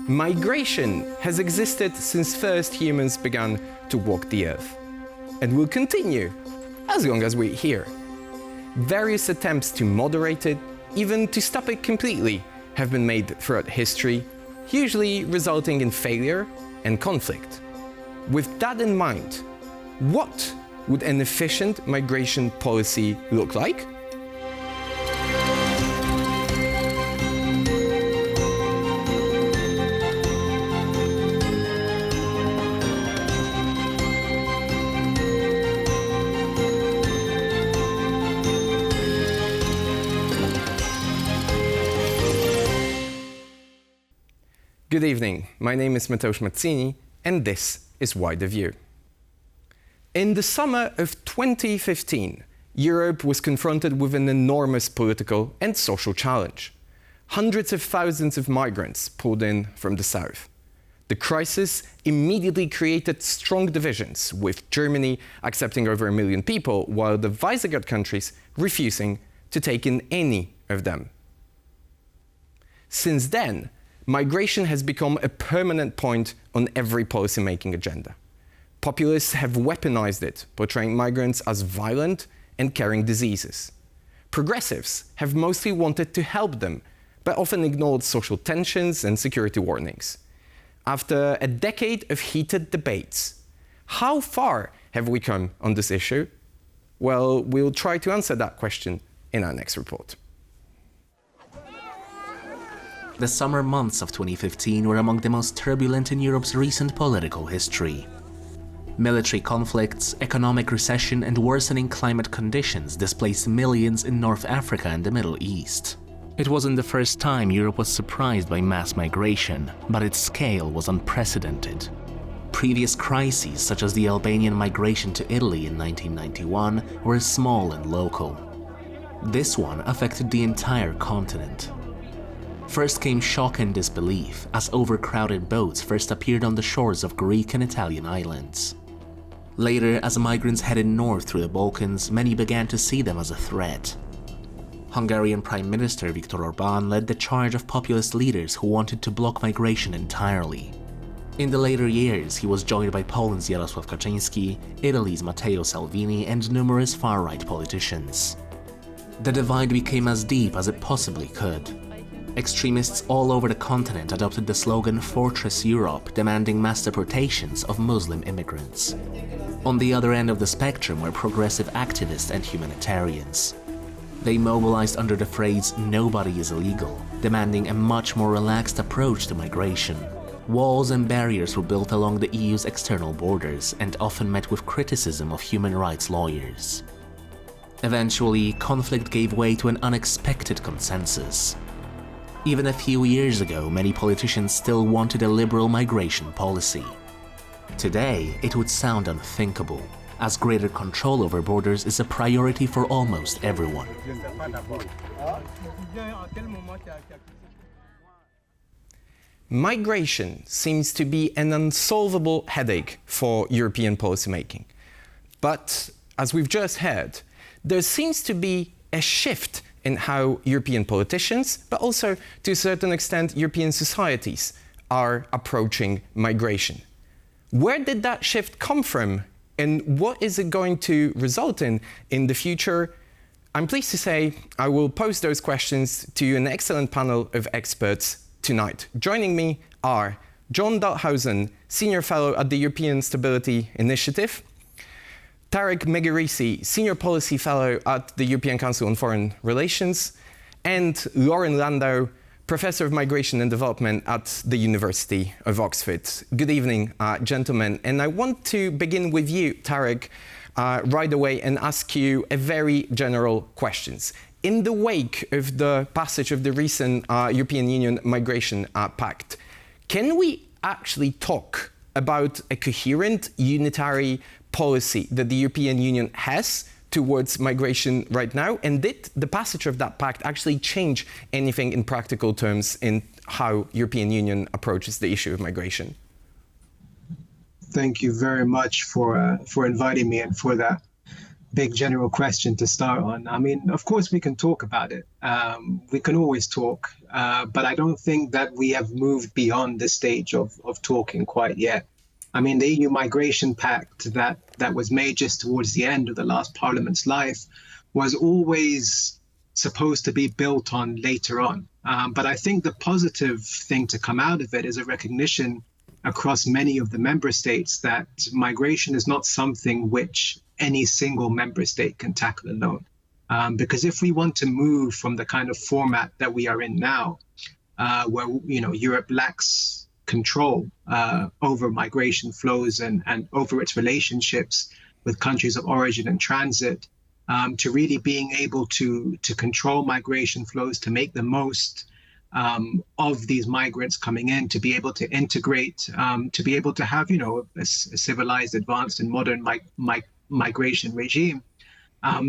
Migration has existed since first humans began to walk the earth, and will continue as long as we're here. Various attempts to moderate it, even to stop it completely, have been made throughout history, usually resulting in failure and conflict. With that in mind, what would an efficient migration policy look like? Good evening, my name is Mateusz Mazzini, and this is Wider View. In the summer of 2015, Europe was confronted with an enormous political and social challenge. Hundreds of thousands of migrants poured in from the south. The crisis immediately created strong divisions, with Germany accepting over 1 million people, while the Visegrad countries refusing to take in any of them. Since then, migration has become a permanent point on every policy-making agenda. Populists have weaponized it, portraying migrants as violent and carrying diseases. Progressives have mostly wanted to help them, but often ignored social tensions and security warnings. After a decade of heated debates, how far have we come on this issue? Well, we'll try to answer that question in our next report. The summer months of 2015 were among the most turbulent in Europe's recent political history. Military conflicts, economic recession, and worsening climate conditions displaced millions in North Africa and the Middle East. It wasn't the first time Europe was surprised by mass migration, but its scale was unprecedented. Previous crises, such as the Albanian migration to Italy in 1991, were small and local. This one affected the entire continent. First came shock and disbelief as overcrowded boats first appeared on the shores of Greek and Italian islands. Later, as migrants headed north through the Balkans, many began to see them as a threat. Hungarian Prime Minister Viktor Orbán led the charge of populist leaders who wanted to block migration entirely. In the later years, he was joined by Poland's Jarosław Kaczyński, Italy's Matteo Salvini, and numerous far-right politicians. The divide became as deep as it possibly could. Extremists all over the continent adopted the slogan "Fortress Europe," demanding mass deportations of Muslim immigrants. On the other end of the spectrum were progressive activists and humanitarians. They mobilized under the phrase "nobody is illegal," demanding a much more relaxed approach to migration. Walls and barriers were built along the EU's external borders and often met with criticism of human rights lawyers. Eventually, conflict gave way to an unexpected consensus. Even a few years ago, many politicians still wanted a liberal migration policy. Today, it would sound unthinkable, as greater control over borders is a priority for almost everyone. Migration seems to be an unsolvable headache for European policymaking. But, as we've just heard, there seems to be a shift in how European politicians, but also to a certain extent European societies, are approaching migration. Where did that shift come from, and what is it going to result in the future? I'm pleased to say I will pose those questions to an excellent panel of experts tonight. Joining me are John Dalhuisen, Senior Fellow at the European Stability Initiative, Tarek Megerisi, Senior Policy Fellow at the European Council on Foreign Relations, and Loren Landau, Professor of Migration and Development at the University of Oxford. Good evening, gentlemen. And I want to begin with you, Tarek, right away and ask you a very general question. In the wake of the passage of the recent European Union Migration Pact, can we actually talk about a coherent, unitary policy that the European Union has towards migration right now? And did the passage of that pact actually change anything in practical terms in how European Union approaches the issue of migration? Thank you very much for inviting me and for that big general question to start on. I mean, of course, we can talk about it. We can always talk, but I don't think that we have moved beyond the stage of talking quite yet. I mean, the EU migration pact that was made just towards the end of the last parliament's life was always supposed to be built on later on. But I think the positive thing to come out of it is a recognition across many of the member states that migration is not something which any single member state can tackle alone. Because if we want to move from the kind of format that we are in now, where Europe lacks control over migration flows and over its relationships with countries of origin and transit, to really being able to control migration flows, to make the most of these migrants coming in, to be able to integrate, to be able to have, a civilized, advanced, and modern migration regime,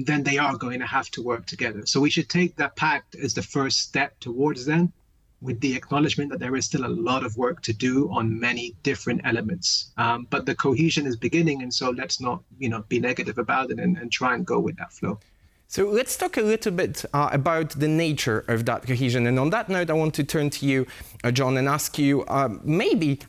then they are going to have to work together. So we should take that pact as the first step towards them, with the acknowledgement that there is still a lot of work to do on many different elements. But the cohesion is beginning, and so let's not, be negative about it and try and go with that flow. So let's talk a little bit about the nature of that cohesion. And on that note, I want to turn to you, John, and ask you, maybe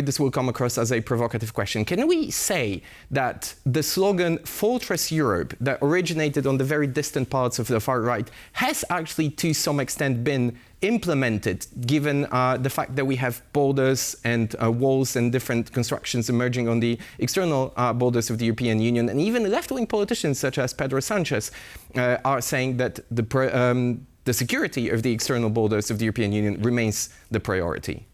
this will come across as a provocative question. Can we say that the slogan Fortress Europe, that originated on the very distant parts of the far right, has actually to some extent been implemented, given the fact that we have borders and walls and different constructions emerging on the external borders of the European Union, and even left-wing politicians such as Pedro Sanchez are saying that the security of the external borders of the European Union remains the priority?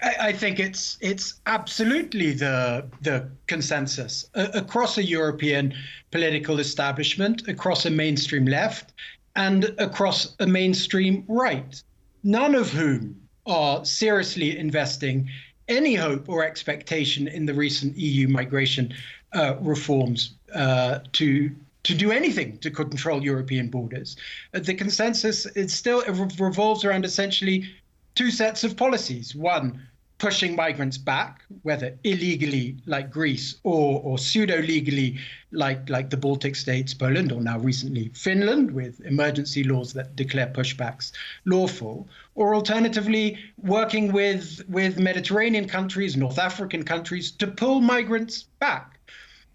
I think it's absolutely the consensus across a European political establishment, across a mainstream left, and across a mainstream right, none of whom are seriously investing any hope or expectation in the recent EU migration reforms to do anything to control European borders. The consensus revolves around essentially two sets of policies. One, pushing migrants back, whether illegally like Greece or pseudo-legally like the Baltic states, Poland, or now recently Finland, with emergency laws that declare pushbacks lawful, or alternatively working with Mediterranean countries, North African countries to pull migrants back.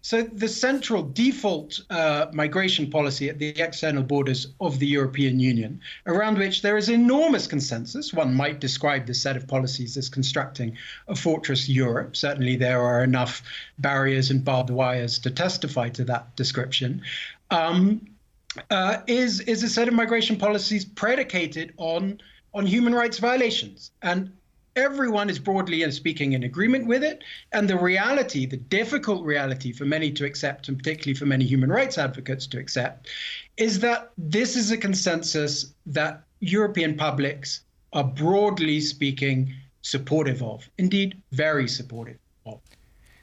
So the central default migration policy at the external borders of the European Union, around which there is enormous consensus, one might describe this set of policies as constructing a fortress Europe. Certainly there are enough barriers and barbed wires to testify to that description, is a set of migration policies predicated on human rights violations. And everyone is broadly speaking in agreement with it. And the reality, the difficult reality for many to accept, and particularly for many human rights advocates to accept, is that this is a consensus that European publics are broadly speaking supportive of, indeed very supportive of.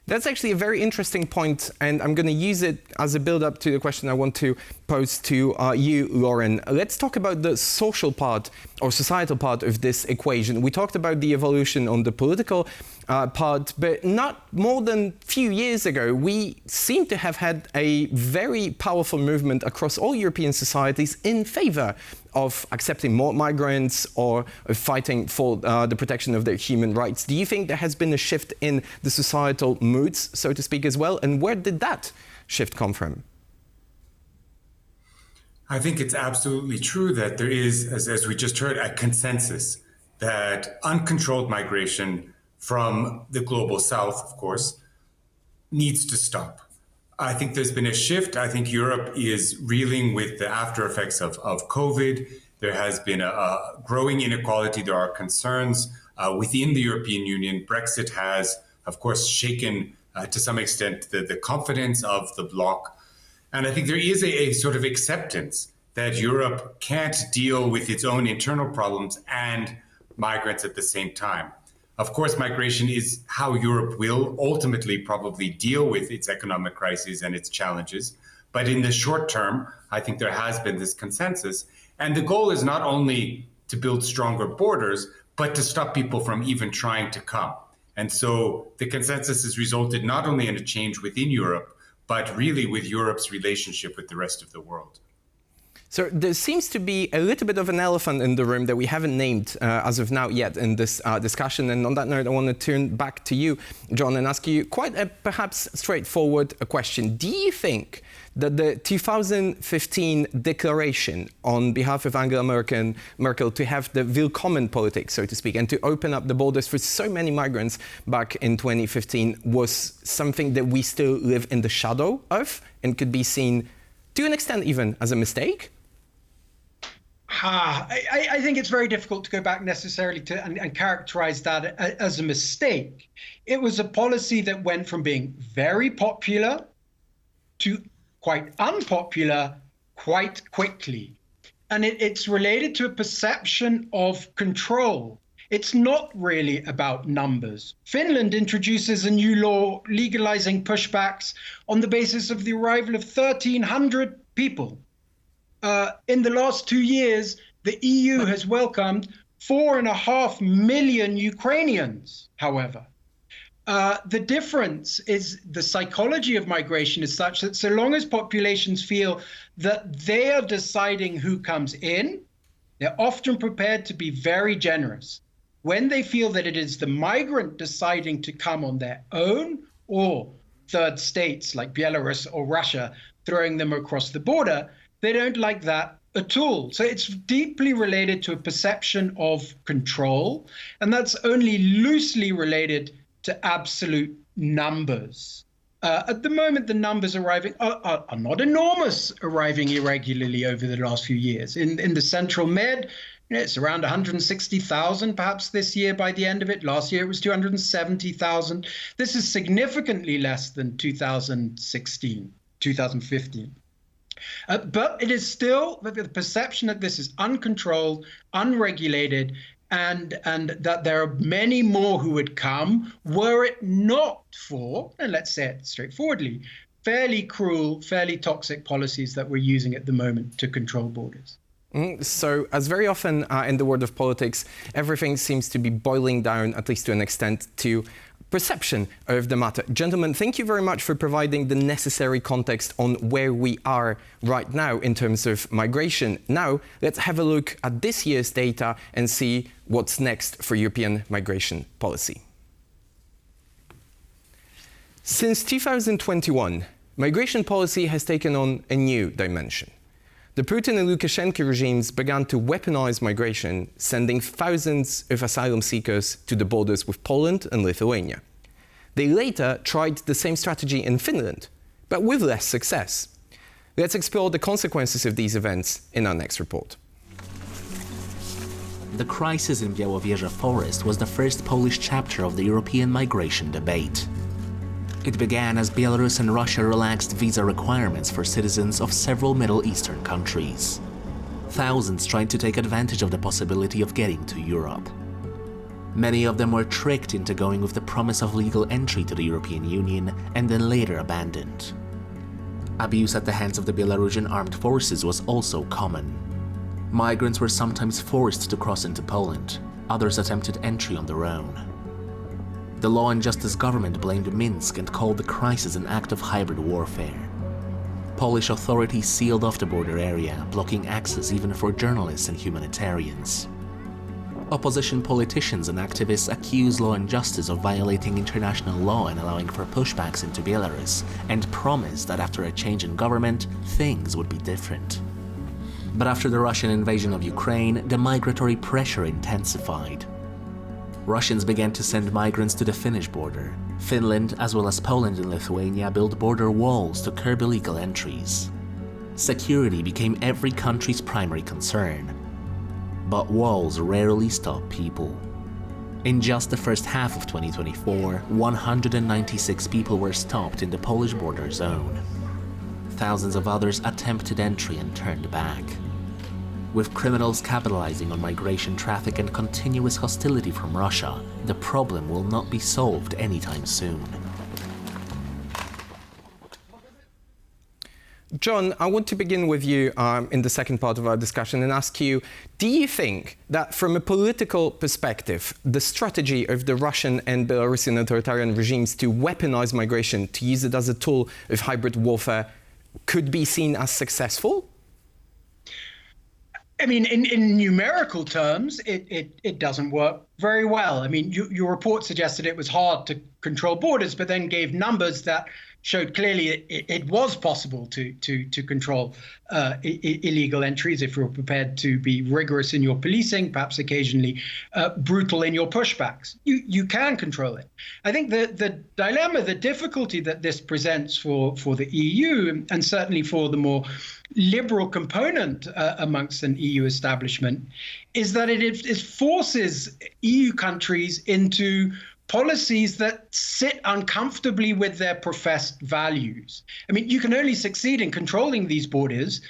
That's actually a very interesting point, and I'm going to use it as a build-up to the question I want to pose to you, Loren. Let's talk about the social part or societal part of this equation. We talked about the evolution on the political part, but not more than a few years ago, we seem to have had a very powerful movement across all European societies in favor of accepting more migrants or of fighting for the protection of their human rights. Do you think there has been a shift in the societal moods, so to speak, as well? And where did that shift come from? I think it's absolutely true that there is, as we just heard, a consensus that uncontrolled migration from the global south, of course, needs to stop. I think there's been a shift. I think Europe is reeling with the after effects of COVID. There has been a growing inequality. There are concerns within the European Union. Brexit has, of course, shaken to some extent the confidence of the bloc. And I think there is a sort of acceptance that Europe can't deal with its own internal problems and migrants at the same time. Of course, migration is how Europe will ultimately probably deal with its economic crises and its challenges. But in the short term, I think there has been this consensus. And the goal is not only to build stronger borders, but to stop people from even trying to come. And so the consensus has resulted not only in a change within Europe, but really with Europe's relationship with the rest of the world. So there seems to be a little bit of an elephant in the room that we haven't named as of now yet in this discussion. And on that note, I want to turn back to you, John, and ask you quite a perhaps straightforward question. Do you think that the 2015 declaration on behalf of Angela Merkel to have the Willkommen politics, so to speak, and to open up the borders for so many migrants back in 2015 was something that we still live in the shadow of and could be seen, to an extent, even as a mistake? I think it's very difficult to go back necessarily to and characterize that as a mistake. It was a policy that went from being very popular to quite unpopular quite quickly. And it's related to a perception of control. It's not really about numbers. Finland introduces a new law legalizing pushbacks on the basis of the arrival of 1,300 people. In the last 2 years, the EU has welcomed 4.5 million Ukrainians, however. The difference is the psychology of migration is such that so long as populations feel that they are deciding who comes in, they're often prepared to be very generous. When they feel that it is the migrant deciding to come on their own, or third states like Belarus or Russia throwing them across the border, they don't like that at all. So it's deeply related to a perception of control, and that's only loosely related to absolute numbers. At the moment, the numbers arriving are not enormous, arriving irregularly over the last few years. In the Central Med, it's around 160,000 perhaps this year by the end of it. Last year it was 270,000. This is significantly less than 2015. But it is still the perception that this is uncontrolled, unregulated, and that there are many more who would come were it not for, and let's say it straightforwardly, fairly cruel, fairly toxic policies that we're using at the moment to control borders. So, as very often in the world of politics, everything seems to be boiling down, at least to an extent, to perception of the matter. Gentlemen, thank you very much for providing the necessary context on where we are right now in terms of migration. Now, let's have a look at this year's data and see what's next for European migration policy. Since 2021, migration policy has taken on a new dimension. The Putin and Lukashenko regimes began to weaponize migration, sending thousands of asylum seekers to the borders with Poland and Lithuania. They later tried the same strategy in Finland, but with less success. Let's explore the consequences of these events in our next report. The crisis in Białowieża forest was the first Polish chapter of the European migration debate. It began as Belarus and Russia relaxed visa requirements for citizens of several Middle Eastern countries. Thousands tried to take advantage of the possibility of getting to Europe. Many of them were tricked into going with the promise of legal entry to the European Union and then later abandoned. Abuse at the hands of the Belarusian armed forces was also common. Migrants were sometimes forced to cross into Poland. Others attempted entry on their own. The Law and Justice government blamed Minsk and called the crisis an act of hybrid warfare. Polish authorities sealed off the border area, blocking access even for journalists and humanitarians. Opposition politicians and activists accused Law and Justice of violating international law and allowing for pushbacks into Belarus, and promised that after a change in government, things would be different. But after the Russian invasion of Ukraine, the migratory pressure intensified. Russians began to send migrants to the Finnish border. Finland, as well as Poland and Lithuania, built border walls to curb illegal entries. Security became every country's primary concern. But walls rarely stop people. In just the first half of 2024, 196 people were stopped in the Polish border zone. Thousands of others attempted entry and turned back. With criminals capitalizing on migration traffic and continuous hostility from Russia, the problem will not be solved anytime soon. John, I want to begin with you in the second part of our discussion and ask you, do you think that from a political perspective, the strategy of the Russian and Belarusian authoritarian regimes to weaponize migration, to use it as a tool of hybrid warfare, could be seen as successful? I mean, in numerical terms, it doesn't work very well. I mean, your report suggested it was hard to control borders, but then gave numbers that showed clearly it was possible to control illegal entries if you're prepared to be rigorous in your policing, perhaps occasionally brutal in your pushbacks. You can control it. I think the dilemma, the difficulty that this presents for the EU, and certainly for the more liberal component amongst an EU establishment, is that it forces EU countries into policies that sit uncomfortably with their professed values. I mean, you can only succeed in controlling these borders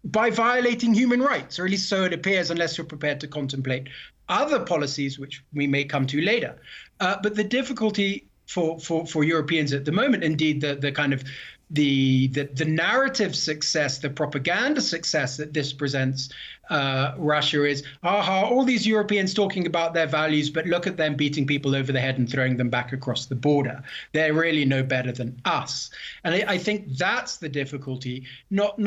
by violating human rights, or at least so it appears, unless you're prepared to contemplate other policies, which we may come to later. But the difficulty for Europeans at the moment, indeed, the kind of the narrative success, the propaganda success that this presents Russia is, all these Europeans talking about their values, but look at them beating people over the head and throwing them back across the border. They're really no better than us. And I think that's the difficulty, not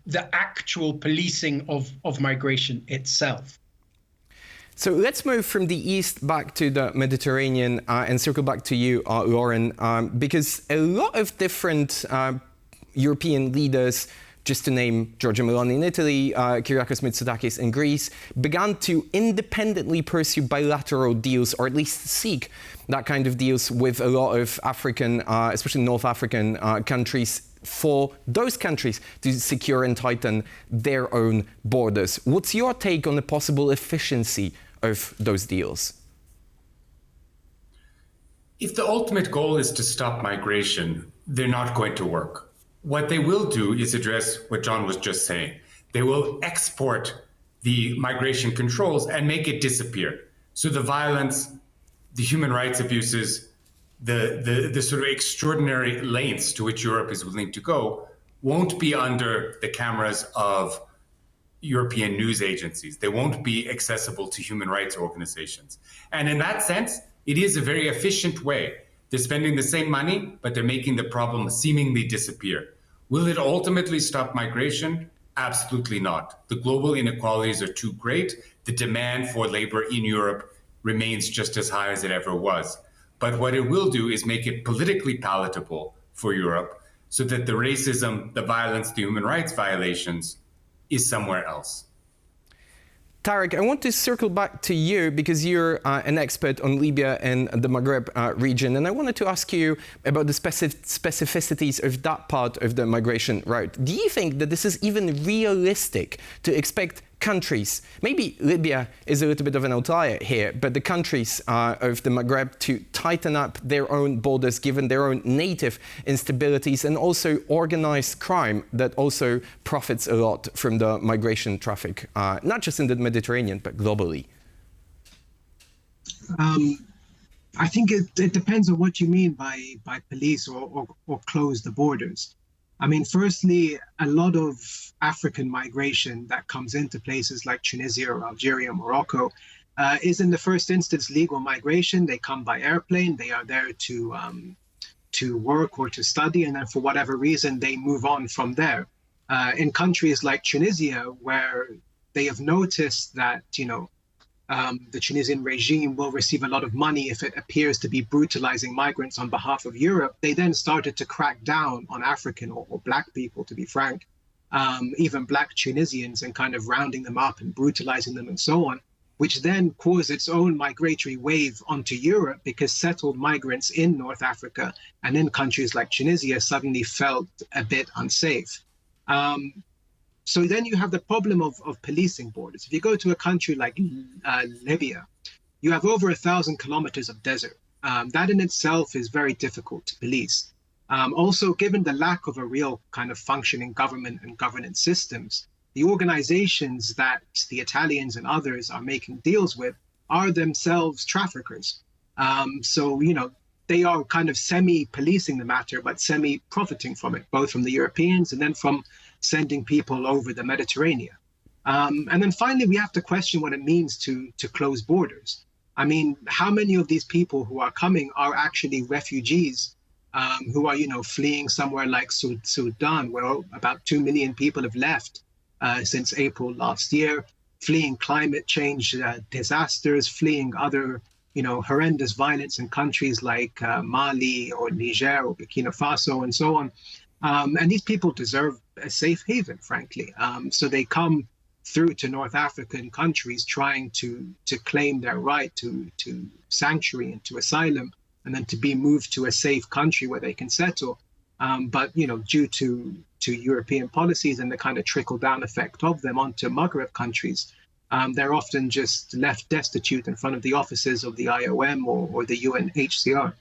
the actual policing of migration itself. So let's move from the east back to the Mediterranean and circle back to you, Loren, because a lot of different European leaders, just to name Giorgia Meloni in Italy, Kyriakos Mitsotakis in Greece, began to independently pursue bilateral deals, or at least seek that kind of deals with a lot of African, especially North African countries, for those countries to secure and tighten their own borders. What's your take on the possible efficiency of those deals? If the ultimate goal is to stop migration, they're not going to work. What they will do is address what John was just saying. They will export the migration controls and make it disappear. So the violence, the human rights abuses, the sort of extraordinary lengths to which Europe is willing to go won't be under the cameras of European news agencies. They won't be accessible to human rights organizations. And in that sense, it is a very efficient way. They're spending the same money, but they're making the problem seemingly disappear. Will it ultimately stop migration? Absolutely not. The global inequalities are too great. The demand for labor in Europe remains just as high as it ever was. But what it will do is make it politically palatable for Europe so that the racism, the violence, the human rights violations is somewhere else. Tarek, I want to circle back to you because you're an expert on Libya and the Maghreb region, and I wanted to ask you about the specificities of that part of the migration route. Do you think that this is even realistic to expect countries, maybe Libya is a little bit of an outlier here, but the countries of the Maghreb to tighten up their own borders given their own native instabilities and also organized crime that also profits a lot from the migration traffic, not just in the Mediterranean, but globally? I think it depends on what you mean by police or close the borders. I mean, firstly, a lot of African migration that comes into places like Tunisia or Algeria, Morocco, is in the first instance legal migration. They come by airplane. They are there to work or to study, and then for whatever reason, they move on from there. In countries like Tunisia, where they have noticed that, the Tunisian regime will receive a lot of money if it appears to be brutalizing migrants on behalf of Europe, they then started to crack down on African or black people, to be frank, even black Tunisians, and kind of rounding them up and brutalizing them and so on, which then caused its own migratory wave onto Europe because settled migrants in North Africa and in countries like Tunisia suddenly felt a bit unsafe. So then you have the problem of policing borders. If you go to a country like Libya, you have over 1,000 kilometers of desert. That in itself is very difficult to police. Also, given the lack of a real kind of functioning government and governance systems, the organizations that the Italians and others are making deals with are themselves traffickers. So, they are kind of semi-policing the matter, but semi-profiting from it, both from the Europeans and then from sending people over the Mediterranean. And then finally, we have to question what it means to close borders. I mean, how many of these people who are coming are actually refugees who are, fleeing somewhere like Sudan, where about 2 million people have left since April last year, fleeing climate change disasters, fleeing other, horrendous violence in countries like Mali or Niger or Burkina Faso and so on. And these people deserve a safe haven, frankly. So they come through to North African countries trying to claim their right to sanctuary and to asylum, and then to be moved to a safe country where they can settle. But due to European policies and the kind of trickle-down effect of them onto Maghreb countries, they're often just left destitute in front of the offices of the IOM or the UNHCR.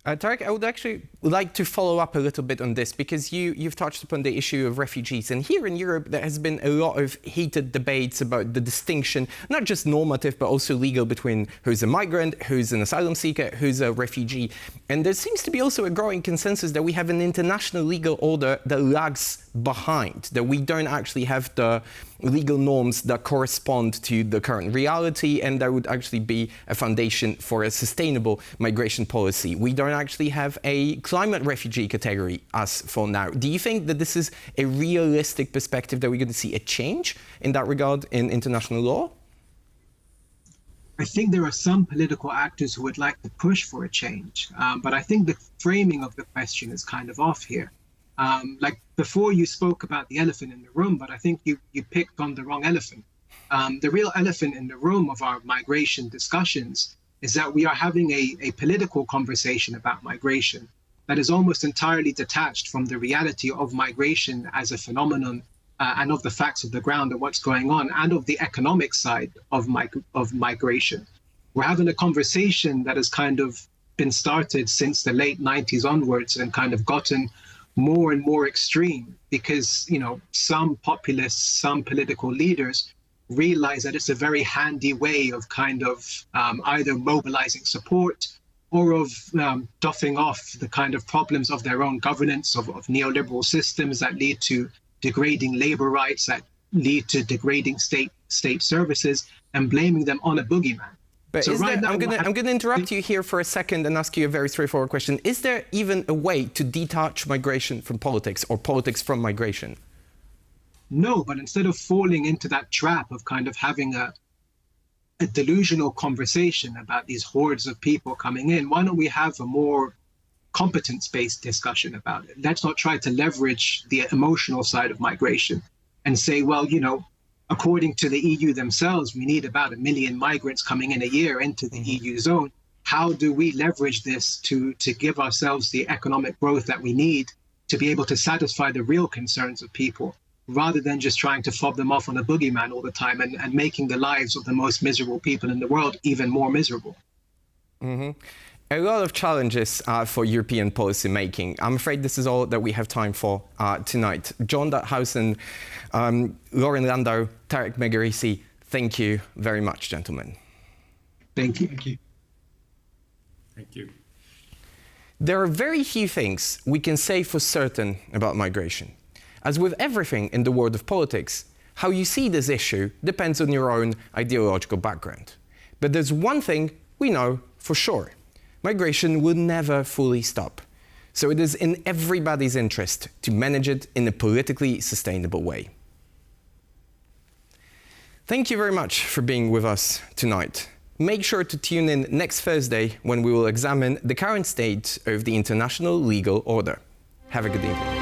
Tarek, I would actually like to follow up a little bit on this, because you've touched upon the issue of refugees. And here in Europe, there has been a lot of heated debates about the distinction, not just normative, but also legal, between who's a migrant, who's an asylum seeker, who's a refugee. And there seems to be also a growing consensus that we have an international legal order that lags behind, that we don't actually have the legal norms that correspond to the current reality, and that would actually be a foundation for a sustainable migration policy. We don't actually have a climate refugee category as for now. Do you think that this is a realistic perspective, that we're going to see a change in that regard in international law? I think there are some political actors who would like to push for a change, but I think the framing of the question is kind of off here. Like before, you spoke about the elephant in the room, but I think you picked on the wrong elephant. The real elephant in the room of our migration discussions is that we are having a political conversation about migration that is almost entirely detached from the reality of migration as a phenomenon, and of the facts of the ground and what's going on, and of the economic side of migration. We're having a conversation that has kind of been started since the late 90s onwards and kind of gotten more and more extreme because, some populists, some political leaders realize that it's a very handy way of kind of either mobilizing support or of doffing off the kind of problems of their own governance, of neoliberal systems that lead to degrading labor rights, that lead to degrading state services, and blaming them on a boogeyman. But so right now, I'm going to interrupt you here for a second and ask you a very straightforward question. Is there even a way to detach migration from politics, or politics from migration? No, but instead of falling into that trap of kind of having a delusional conversation about these hordes of people coming in, why don't we have a more competence-based discussion about it? Let's not try to leverage the emotional side of migration and say, well, according to the EU themselves, we need about 1 million migrants coming in a year into the EU zone. How do we leverage this to give ourselves the economic growth that we need to be able to satisfy the real concerns of people, rather than just trying to fob them off on a boogeyman all the time and making the lives of the most miserable people in the world even more miserable? Mm-hmm. A lot of challenges for European policy making. I'm afraid this is all that we have time for tonight. John Dalhuisen, Loren Landau, Tarek Megerisi, thank you very much, gentlemen. Thank you. Thank you. Thank you. There are very few things we can say for certain about migration. As with everything in the world of politics, how you see this issue depends on your own ideological background. But there's one thing we know for sure. Migration will never fully stop. So it is in everybody's interest to manage it in a politically sustainable way. Thank you very much for being with us tonight. Make sure to tune in next Thursday when we will examine the current state of the international legal order. Have a good evening.